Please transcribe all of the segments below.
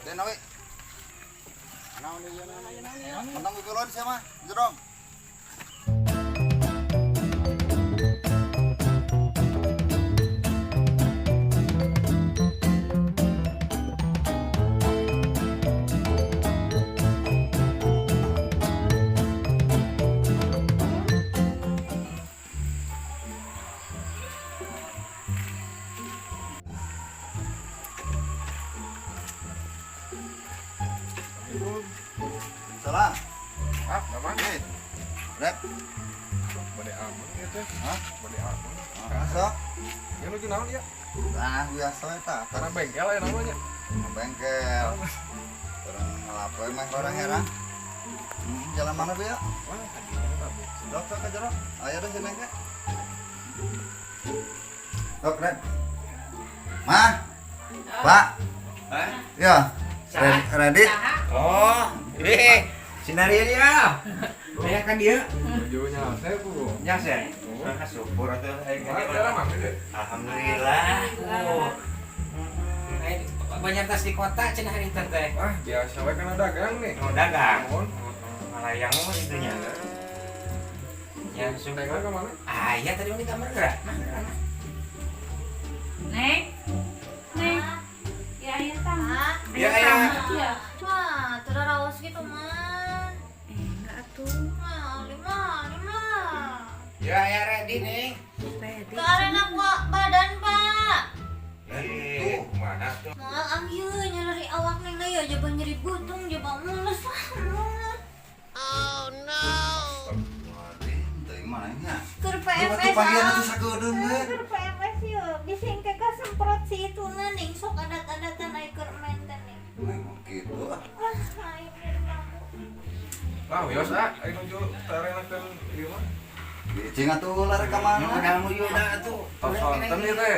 Den awe. Naon ieu naon? Mentang geukeulon sia mah, jerong. Salah. Ah, naman. Eh. Rep. Bade amun ieu teh. Hah? Bade amun. Masuk. Yang nuju naon ya? Nah, biasa eta. Karena bengkel ya namanya. Bengkel. Orang ngelapoy mah orang herang. Jalan mana be ya? Wah, tadinya tapi. Dok, sok aja dok. Ayo deh sini ke. Dok, Ren. Mah. Pak. Ya. Ready? Oh, ini sinarian ya. Banyak kan dia. Tujuannya saya bu. Nyas ya. Syukur atuh Mana mah gede. alhamdulillah. Banyak tas di kota cenah hari teh. Ah, biasa we kana dagang nih. Oh, dagang. Mohon. Malayang mah itunya. Ya, sudah Dagang ke mana? Ah, iya tadi di kamar gerak. Neng, Neng, ya ayah tang. Ya, ayah. Ya. Wah, terarawas gitu mah. Enggak tuh. Mah, lima. Ya, ya ready nih. Ready. Karena gua badan, Pak. Mana tuh? Mal ambil nyari awak neng na ya coba nyeri butung coba mulus. Waduh, dari mananya? Keur Waktu PMS. pagi anak tuh sageudeuh we. Keur PMS yeuh. Bisa engke ka semprot si itu na ning sok adat-adatan ai keur main teh ning. Memang gitu. Wah, ai mah. Ah, biasa. Ayo nuju tarenakeun ieu mah. Cing atuh lari ka mana? Udah mau udah tuh. Tos sonten ieu teh.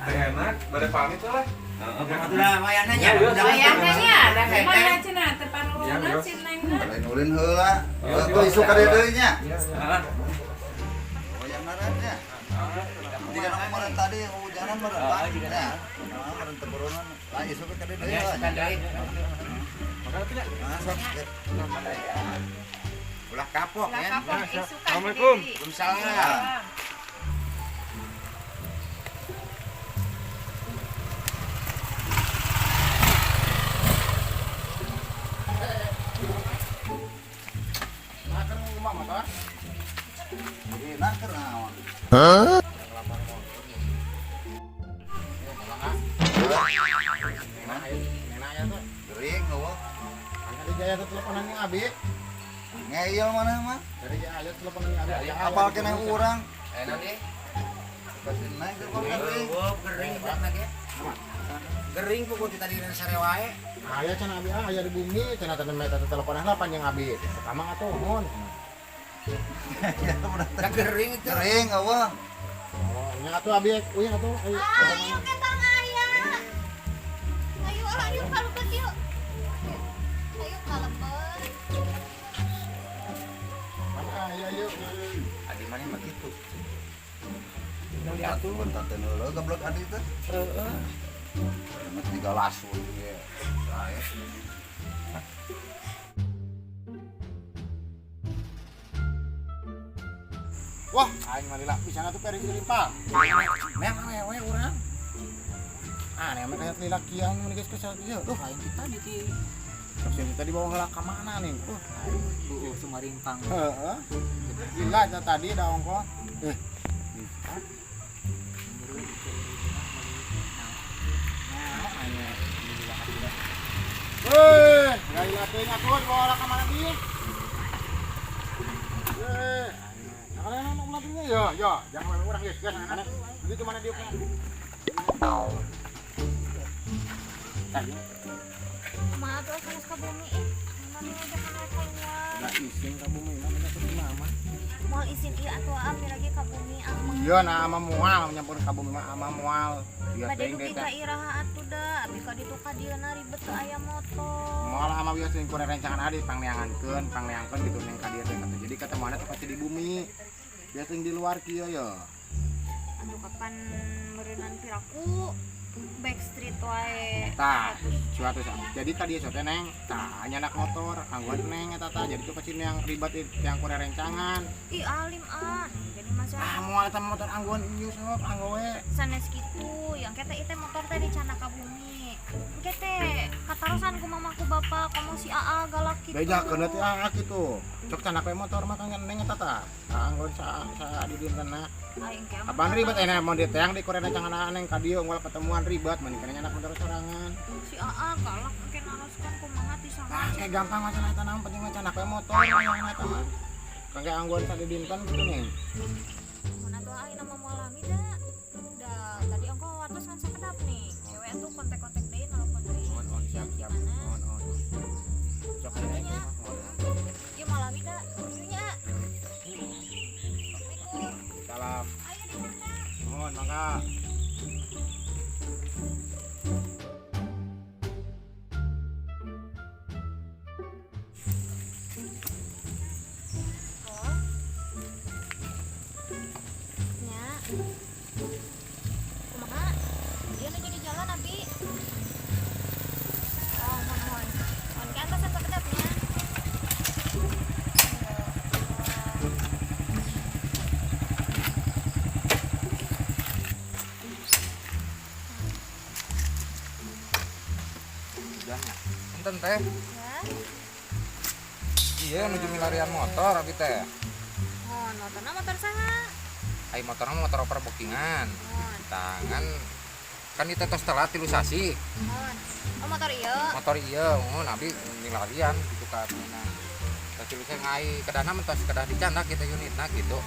Teh enak, bade pamit lah. Udah mayananya. Bayangannya ada kemana cenah Iya, teparona iya. si Nengna. Lain ulin heula. Iya, Tuh isu ka deui nya. Iya. Oh yang narannya. Jika kemarin tadi hujanan meureun Pak. Ya. Meureun teburonan. Lah isu ka deui Ya, lah. sekali. Makanya tidak. Masuk. Ulah kapok ya. Assalamualaikum. Waalaikumsalam. Makan rumah motor. Jadi nak keur naon? Gering eueuh. Dari Jaya tuh teleponan yang Abi. Ngeyel mana mah? Dari Jaya teleponan yang Abi. Apal keneh urang. Enak nih. Kasih naik ke gering. Gering banget ya. Gering pokok di tadi dan sare wae. Aya cenah Abi aya di bumi, cenah teh meta teleponan lah panjang Abi. Kamang atuh mohon. Da gering itu. Gering eueuh. Oh, nya atuh Abi, uyang atuh. Ayo ke tang aya. Ayo kalebet yuk. Ayo kalebet. Mana aya yuk. Adi mana mah gitu. Atuh bentaten heula goblok adi teh. Heeh. Mas tiga lasun ge. Sae. Wah, aing malila pisan atuh pering limpah. Meh we urang. Aneh mah kayak lila kian mun geus kesal ieu. Duh, aing kita di terus yang tadi bawa heula ka mana nih? Bu Sumarimpang. Heeh. Gila eta tadi da ongkos. Bisa. Weh, nggak ilah teh ngakun bawa ka mana dia? Weh, kalian mau melatihnya ya, jangan main orang guys, anak. Begitu mana dia kan? Kumaha tuh sanes ka bumi ih. Mami ngajak kana keluar. Nggak izin ka bumi, namanya tuh mama. Moal izin ieu atuh ambil lagi ka bumi amang. Iya, nah ama mual nyampur ka bumi mah ama mual. Biar Bade teh dugi ka iraha atuh da, abi ka ditu ka dieuna ribet teu aya motor. mual ama biasa yang kurang rencangan adi pangleangankeun gitu neng ka dieu teh kata. Jadi kata mana teh pasti di bumi. Biasa yang di luar kieu ya. Aduh kapan meureunan piraku? Backstreet wae. Tah, suatu saat. Jadi tadi sote neng, tah hanya anak motor, angguan neng eta tah. Jadi tuh kesini yang ribet yang kurang rencangan. Ih alim an. Jadi masa Mau eta motor angguan ieu sok anggowe. sanes gitu. Yang kete itu motor teh di Canaka Bumi. Kete katarosan ku mamaku bapak kamu si AA galak gitu. Bejakeun teh kitu. Cok candak we motor mah kan neng eta tah. Angguan sa di dintena. Aing ke Apaan ribet mau di teang di kurang rencangan neng ka dieu unggal ketemuan ribet mending kana anak motor sorangan. si AA galak mungkin naroskan kumaha ti Ah, sama. kayak gampang macam eta naon penting macam apa motor yang eta mah. Kangge angguan sa di dinten gitu nih. Mana tuh aing nama mualami da. Da tadi engko watos kan sakedap nih. Cewek tuh kontak-kontak deui nelpon deui. On siap. On. Sok aya Nya. Ieu malami da. Ieu nya. Assalamualaikum. Salam. Ayo di sana. Mohon mangga. Oh. Nya. Kumaha? Dia nu jadi jalan abi. Oh, mohon. Mohon ke atas atau kedapnya? Jangan. Enten teh. Ya. Iya nuju milarian motor abi teh. Mohon, motorna motor saha? Ai motorna motor oper bookingan. Mohon. Tangan kan itu tos telat tilu sasi. Mohon. Oh, motor ieu. Motor iya, abi milarian gitu kan. Nah, tilu saya ngai kedana mentos kedah dicandak kita unitna gitu.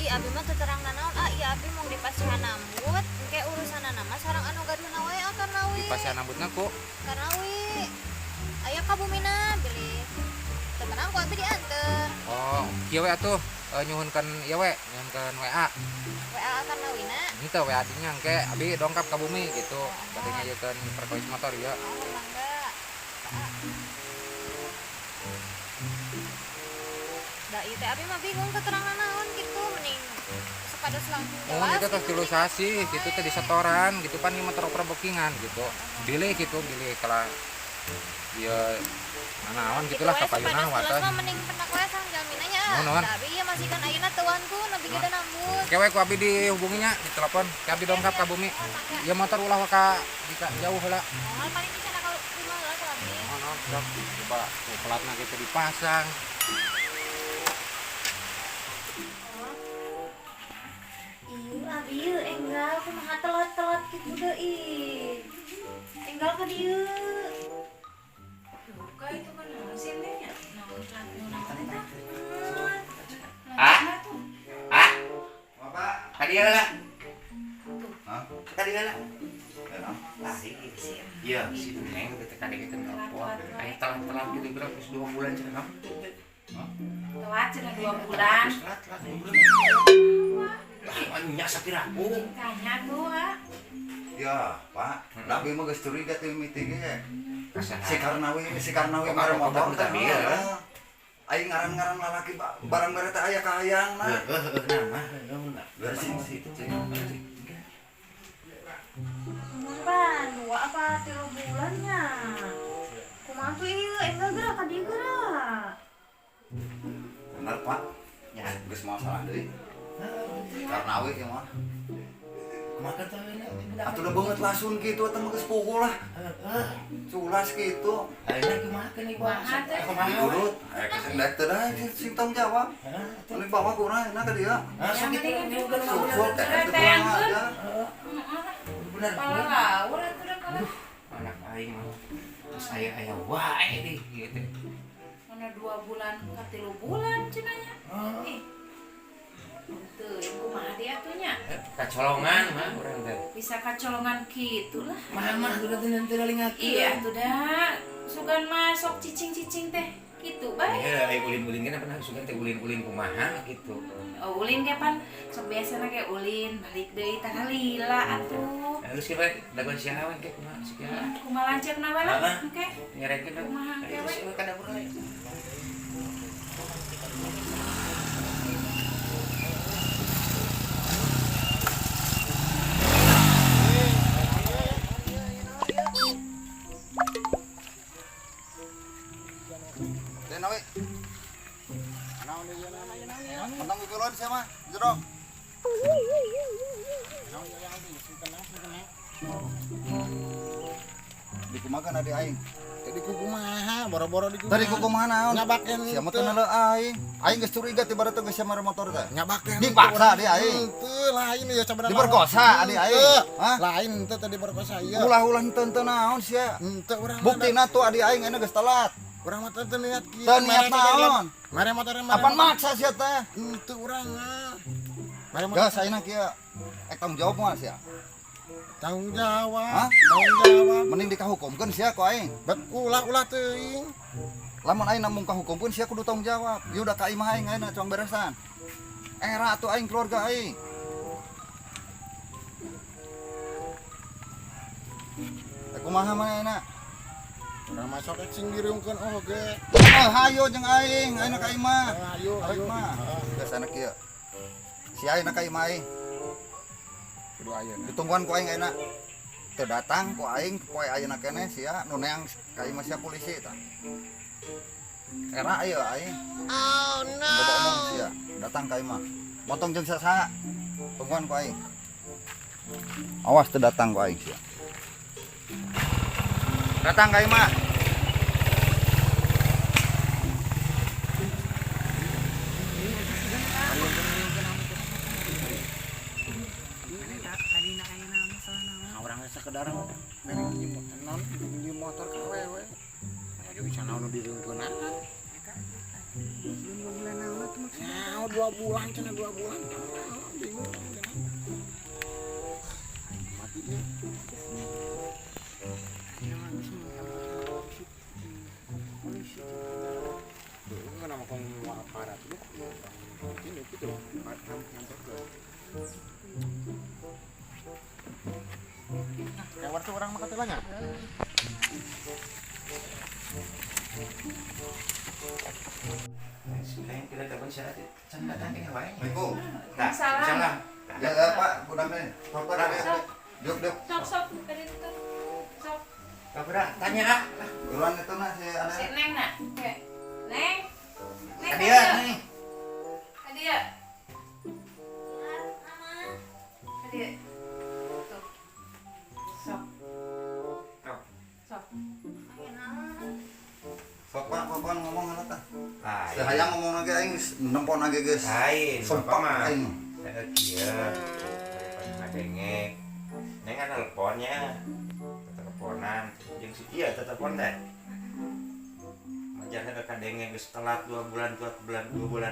Ih, abi mah teu terang nanaon. Ah, iya abi mung dipasihan nambut, engke urusanana mah sareng anu gaduhna wae karena we. Di pasian nambutna ku Karena we. Aya ka bumina bilih. Teu terang ku abi dianter. oh, kieu we atuh nyuhunkeun ieu we, nyuhunkeun WA. WA karena wina. Henteu WA dinya engke abi dongkap ka bumi gitu. Katanya ngajekeun perkois motor ieu. Oh, mangga. Da ieu teh abi mah bingung teu terang nanaon gitu mending supados langsung Oh, jelas. itu teh tilu sasi gitu teh di setoran gitu pan ieu motor oper bookingan gitu. Bilih gitu, bilih kala ieu nanaon gitulah kapayuna wates. Mah mending pendak wae sang jaminannya. Nuhun. Da abi ieu masih kan ayeuna tuanku nepi gede nambut. Kewe ku abi dihubunginya di telepon, ke abi dongkap ka bumi. Ieu motor ulah ka jauh heula. Oh, paling bisa kalau rumah lah kalau abi. Mohon sok coba tuh pelatna gitu dipasang. Ieu abi ieu enggal kumaha telat-telat kitu deui. Enggal ka dieu. Buka itu kan hasil deh ya. Bapak, tadi lah. Hah? Tadi lah. Lari. Iya, si Neng kita tadi kita nelpon. Kayak telat-telat gitu berapa 2 bulan cenah. Telat cina 2 bulan. Telat 2 bulan. Lah, nya sapiraku. Tanya tuh, ah. Ya, Pak. Labi mah geus curiga teh miti ge. Kasaha. Si Karnawi Oh, ngaran kalau motor motor teh. tadi ya. Aing ngaran-ngaran lalaki barang mere teh aya kahayangna. Nah, Bersih situ. Kan 2 apa 3 bulannya. Kumaha tuh ieu enggal geura ka dieu geura. Bener, Pak. Ya, Geus masalah deui. Karnawi ieu mah. makan tuh ini. Atuh udah banget langsung gitu atau mah geus pukul lah. Culas gitu. Ayeuna kumaha nih gua? Diurut. Kesendek teh dah sing tanggung jawab. Ini bawa kurang enak ka dia. Langsung gitu ini udah Cukup teh Bener, teh kurang aja. bener. Kalau laur itu udah kalau Anak aing mah. Terus aya wae deh gitu. mana 2 bulan ke 3 bulan cenanya. Ih. Tuh, kumaha dia atunya. Kacolongan mah urang teh. Bisa kacolongan gitu lah. Mah udah teu lingat. Iya, tuh dah. Sugan masuk cicing-cicing teh. Gitu, bae. Ya, ulin-ulin kan pernah sugan teh ulin-ulin kumaha gitu. Oh, ulin kapan? Sok biasana kayak ulin balik deui tah lila atuh. Terus kita dagon siahawe ke kumaha sekian. Kumaha lanceukna bae lah. Oke. Nyerekeun da. Kumaha Ayo gawe? sih kada urang. kumakan adik aing. Jadi kuku mah boro-boro di kuku. Tadi ku kumaha naon? Nyabakeun Sia mah teu neuleuh aing. Aing geus curiga tiba-tiba teu geus samar motor teh. Nyabakeun. Dipaksa di aing. Teu lain ya sabaraha. Diperkosa adik aing. Hah? Lain teu tadi diperkosa ieu. Ulah-ulah henteu naon sia. Teu urang. Buktina tuh adik aing enak geus telat. Urang mah teu niat kieu. Teu niat naon. Mare motor Apaan maksa sia teh? Teu urang mah. Mare motor Gas ayeuna kieu. Tanggung jawab moal sia. tanggung jawab. Hah? Tanggung jawab. Mending dikahukumkeun sia ku aing. Bet ulah teuing. Lamun aing namung kahukumkeun sia kudu tanggung jawab. Ieu udah ka imah aing ayeuna coang beresan. Era atuh aing keluarga aing. Kumaha mah ayeuna? Urang masuk cing direungkeun oge. Hayo jeung aing, ayeuna ka imah. Ayo Arek mah. Geus anak kieu. Si ayeuna ka imah aing. Kudu ayeuna. Ditungguan ku aing ayeuna. Teu datang ku aing poe ayeuna keneh sia nu neang ka imah sia polisi tah. Era aya aing. Oh no. Ngomong sia, datang ka imah. Motong jeung saha? Tungguan ku aing. Awas teu datang ku aing sia. Datang ka imah. Orang sakedar merek non di motor ka wewe. Aya bisa naon direungkeun anak. Ya, 2 bulan cenah 2 bulan. Bingung. Mati dia. Kenapa kau mau aparat lu? Ini gitu. Kayak waktu orang makan telanya. Sebenarnya kita dapat syarat can datang ke wae. Assalamualaikum. Nah, insyaallah. Ya Pak, budak nih. Bapak Sok. Yuk, yuk. Sok tadi itu. Sok. Kabura tanya ah. Duluan itu nah si Si Ane. Neng nak. Oke. Neng. Neng. Dia nih. Adia. Adia. Tuh. Sok. Sok. Sok Pak, Bapak ngomong apa tah? Ah, Saya ngomong lagi aing nempon lagi geus. lain. Sumpah Bapak mah. aing. Ada kieu. Daripada ngengek. Neng kan teleponnya. Teleponan jeung si dia telepon teh. Majarna ka kadenge geus telat 2 bulan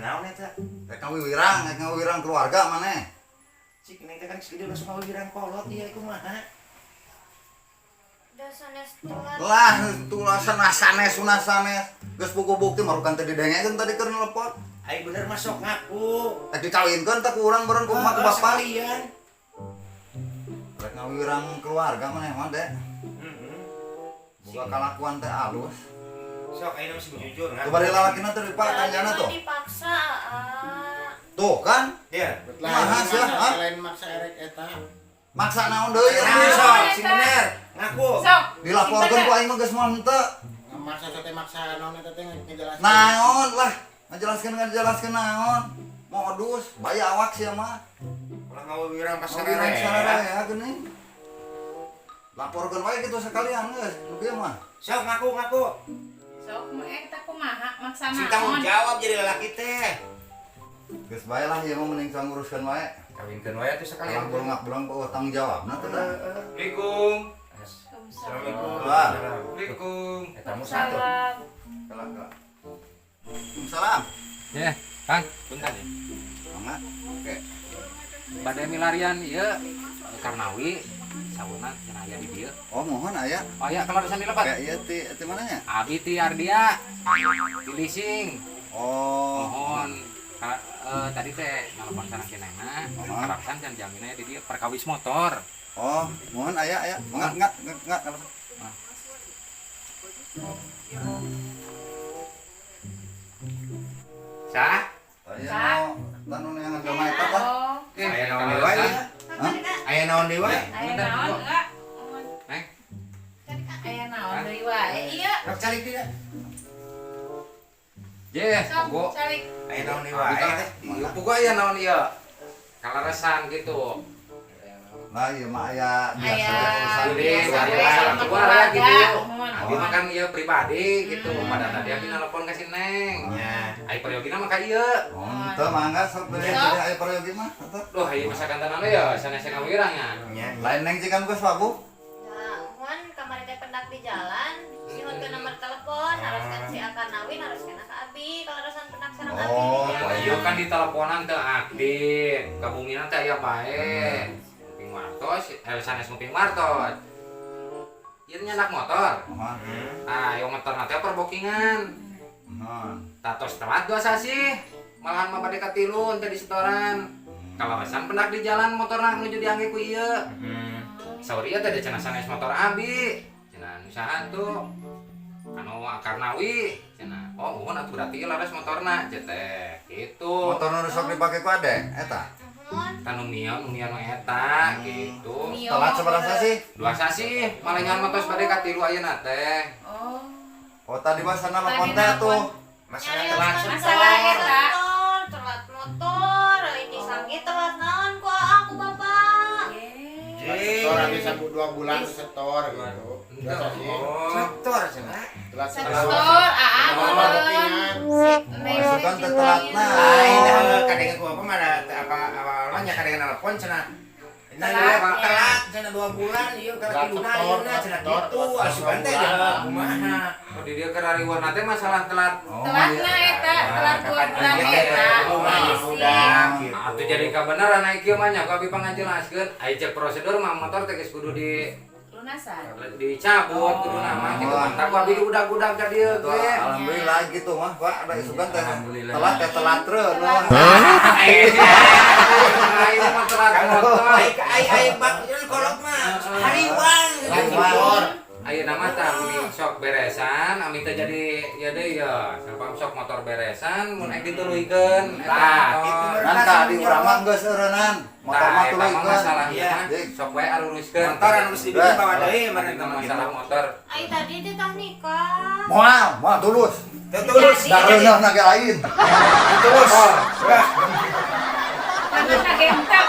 naon eta. Rek ngawirang keluarga maneh. Cik neng teh kan si dia langsung ngawirang kolot ieu kumaha. Lah, tulasana sanes geus buku bukti marukan teh didengekeun tadi keur nelpon. Ai bener masuk ngaku. Teh dikawinkeun teh ku urang beureun ku emak ku bapak. Sekalian. Rek ngawirang keluarga maneh mah deh. Heeh. Boga kalakuan teh alus. Sok ayeuna mesti jujur Tuh bari lalakina teh Pak tanyana tuh. Dipaksa. Tuh kan, Dia. Kumaha sia, ha? Lain maksa erek eta. maksa naon deui. Nah, sok sing bener. Ngaku. Sok. Dilaporkeun ku aing mah geus moal henteu. Maksa teh maksa naon eta teh ngejelasin. Naon lah, ngajelaskeun naon. Modus, baya awak sia mah. Ulah ngawirang pas Ngawirang sarere. sararea geuning. Laporkeun wae kitu sakalian geus, nu kieu mah. Sok ngaku. Sok eta kumaha maksa Sing tanggung naon? jawab jadi lelaki teh. Geus bae lah ieu mah mending sang nguruskeun wae. Kawinkeun wae atuh sekalian. Kalau belum tanggung jawabna teh dah. Assalamualaikum. Assalamualaikum. Waalaikumsalam. Eta mu satu. Salam. Kalak. Salam. Ya, Kang, punten ya. Mangga. Oke. Bade milarian ieu Karnawi sauna cenah aya di dieu. Oh, mohon aya. Oh ya, kalau di lebat. Kayak ieu ti mana nya? Abi ti Ardia. Di leasing. Oh. Mohon tadi teh nelpon sana kenehna, harapan can jaminnya di dieu perkawis motor. Oh, mohon aya. Enggak. Sah? Aya tanu yang agama eta tah. Oh. Aya naon deui wae? Hah? Aya naon deui wae? Aya naon enggak? Neng, Aya naon deui wae? Iya. Rok calik dia. je, Sok, pogo. calik. Aya naon deui Abi wae? teh, pogo aya naon ieu? Kalaresan gitu. Nah, iya mah aya biasa Aya, urusan. Jadi biasa saya we, salah sama keluar keluarga. gitu. Mohon. Abi makan ieu pribadi gitu. Pada tadi abi nelpon ka si Neng. nya Ai periogina mah ka ieu. Oh, teu mangga sok beres Sok. jadi aya peryogi mah atuh. Duh, ieu masakan tanah ya, sanes ngawirang ya. nya Lain neng cikan geus wabu. Nah, Muan kamari teh pendak di jalan, sihun ke nomor telepon, haruskan si Akan Nawin, haruskan ke Abi, kalau haruskan pendak sareng Abi Oh, di jalan. Ieu kan di teleponan teu aktif. Kabumina teh aya bae. Ping wartos, sanes nguping wartos. Ieu nyandak motor. Mah. Ah, yang motorna teh perbokingan. Nah. Tatos telat 2 sasi. Malahan mah bade ka 3 teh di setoran. Kalawasan pendak di jalan motorna menuju diangge ku ieu. Sauri teh ada cenah sanes motor abi. Cenah nu saha tuh? Anu Akarnawi cenah. Oh, mohon atuh berarti laras motorna teh. Gitu. Motor nu sok dipake ku ade eta. Muan, Tanu mion eta gitu. Mio. Telat seberapa sih? 2 sasi, malengan motos bade ka 3 ayeuna teh. Oh. Oh, tadi mah sana Tadi telepon teh tuh. masalah nyari telat Masalah eta. telat motor, ini sanggih telat naon ku aku bapak. Setor habis 2 bulan setor gitu. Biasa sih. Oh. setor cenah Telat Sektor, Nomor meureun. bookingan. Oh, sukan teh telat nah. lain kadang ku apa mah apa nya kadang nelpon cenah Telat, telat cenah 2 bulan ieu ka Telat kiluna setor, ayeuna cenah setor, kitu setor, asupan teh setor. ya kumaha Oh, di dia kerariwan teh masalah telat. Oh, Telatna iya. eta, telat 2 bulan eta. udah gitu Atuh jadi kabeneran naik kieu mah nya ku abi pangajelaskeun. Aya cek prosedur mah motor teh geus kudu Lunasan. dicabut kudu nama gitu. Mantap ku abi diudag-udag ka dieu Tuh, teh. alhamdulillah gitu mah, Pak. Ada isukan teh. Alhamdulillah. Telat teh telat treu. Telat. Ayo mah telat motor. ai bak kolot mah hariwang Hariwang. Ayo nama tah ami sok beresan, ami teh jadi ya deui ya. Sapam sok motor beresan mun ek dituluykeun. Tah, gitu Kan ka di urang mah geus eureunnan. Motor mah Tah, eta mah tuluykeun. masalahnya Iya. mah sok wae aruruskeun. motor anu geus dibikin bawa deui Mari mari masalah motor. Ai tadi teh tah nikah. Moal tulus. tulus Da reuneuh na ge lain. tulus Karena kagentak